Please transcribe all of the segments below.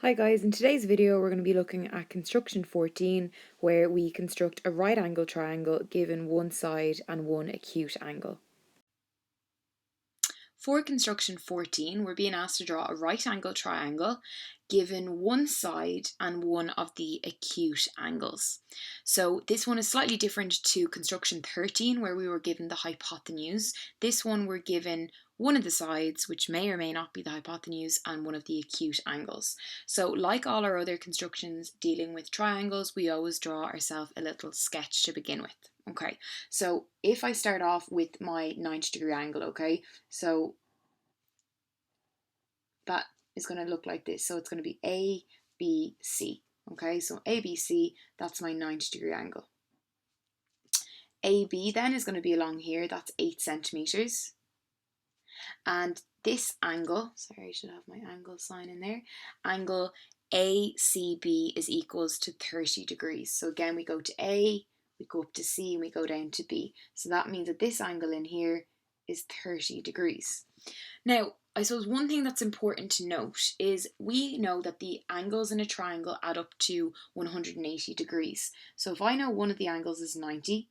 Hi guys, in today's video we're going to be looking at construction 14 where we construct a right angle triangle given one side and one acute angle. For construction 14 we're being asked to draw a right angle triangle given one side and one of the acute angles. So this one is slightly different to construction 13 where we were given the hypotenuse. This one we're given one of the sides, which may or may not be the hypotenuse, and one of the acute angles. So like all our other constructions dealing with triangles, we always draw ourselves a little sketch to begin with. Okay, so if I start off with my 90-degree angle, okay, so that is going to look like this. So it's going to be A, B, C. Okay, so A, B, C, that's my 90-degree angle. AB then is going to be along here, that's 8 centimeters. And this angle, sorry, I should have my angle sign in there, angle ACB is equals to 30 degrees. So again, we go to A, we go up to C, and we go down to B. So that means that this angle in here is 30 degrees. Now, I suppose one thing that's important to note is we know that the angles in a triangle add up to 180 degrees. So if I know one of the angles is 90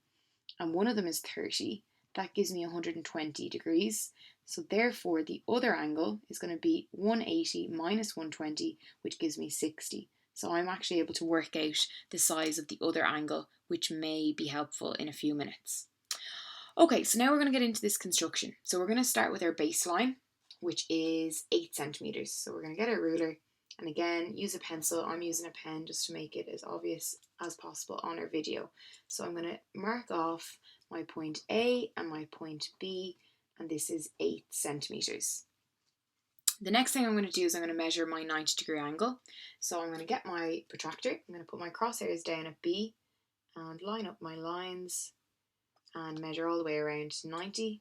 and one of them is 30, that gives me 120 degrees. So therefore the other angle is going to be 180 minus 120, which gives me 60. So I'm actually able to work out the size of the other angle, which may be helpful in a few minutes. Okay, so now we're going to get into this construction. So we're going to start with our baseline, which is 8 centimeters. So we're going to get our ruler and again use a pencil. I'm using a pen just to make it as obvious as possible on our video. So I'm going to mark off my point A and my point B, and this is 8 centimeters. The next thing I'm going to do is I'm going to measure my 90-degree angle. So I'm going to get my protractor, I'm going to put my crosshairs down at B and line up my lines and measure all the way around to 90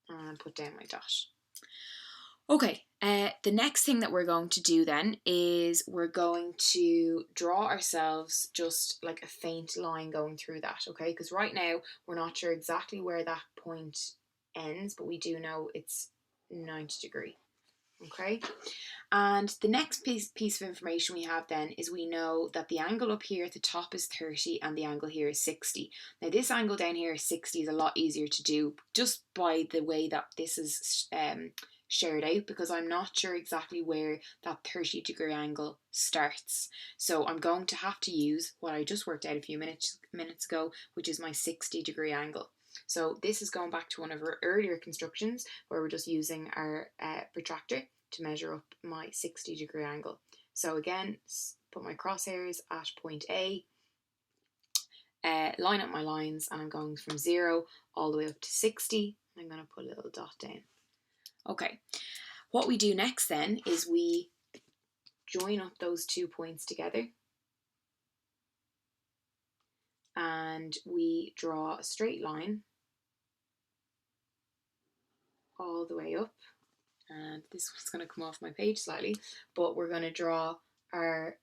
and put down my dot. Okay, the next thing that we're going to do then is we're going to draw ourselves just like a faint line going through that, okay? Because right now we're not sure exactly where that point ends, but we do know it's 90 degree, okay? And the next piece of information we have then is we know that the angle up here at the top is 30 and the angle here is 60. Now this angle down here is 60 is a lot easier to do just by the way that this is shared out, because I'm not sure exactly where that 30-degree angle starts. So I'm going to have to use what I just worked out a few minutes ago, which is my 60-degree angle. So this is going back to one of our earlier constructions where we're just using our protractor to measure up my 60-degree angle. So again, put my crosshairs at point A, line up my lines, and I'm going from 0 all the way up to 60. I'm going to put a little dot down. Okay, what we do next then is we join up those 2 points together and we draw a straight line all the way up. And this one's going to come off my page slightly, but we're going to draw our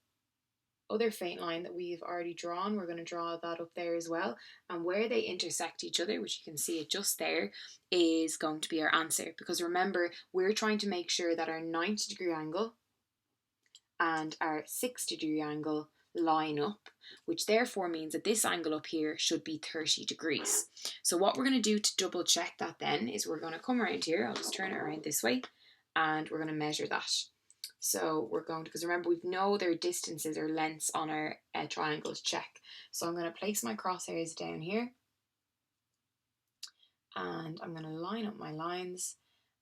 other faint line that we've already drawn. We're going to draw that up there as well, and where they intersect each other, which you can see it just there, is going to be our answer, because remember we're trying to make sure that our 90-degree angle and our 60-degree angle line up, which therefore means that this angle up here should be 30 degrees. So what we're going to do to double check that then is we're going to come around here, I'll just turn it around this way, and we're going to measure that. So we're going to, because remember we know their distances or lengths on our triangles check. So I'm going to place my crosshairs down here and I'm going to line up my lines,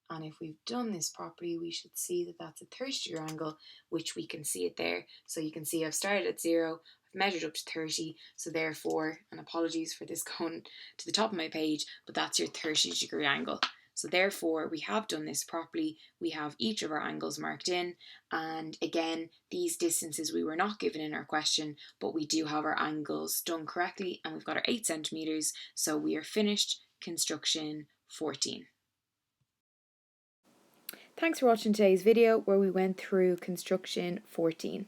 and if we've done this properly we should see that that's a 30-degree angle, which we can see it there. So you can see I've started at 0, I've measured up to 30, so therefore, and apologies for this going to the top of my page, but that's your 30-degree angle. So therefore we have done this properly, we have each of our angles marked in, and again these distances we were not given in our question, but we do have our angles done correctly and we've got our 8 centimeters, so we are finished construction 14. Thanks for watching today's video where we went through construction 14.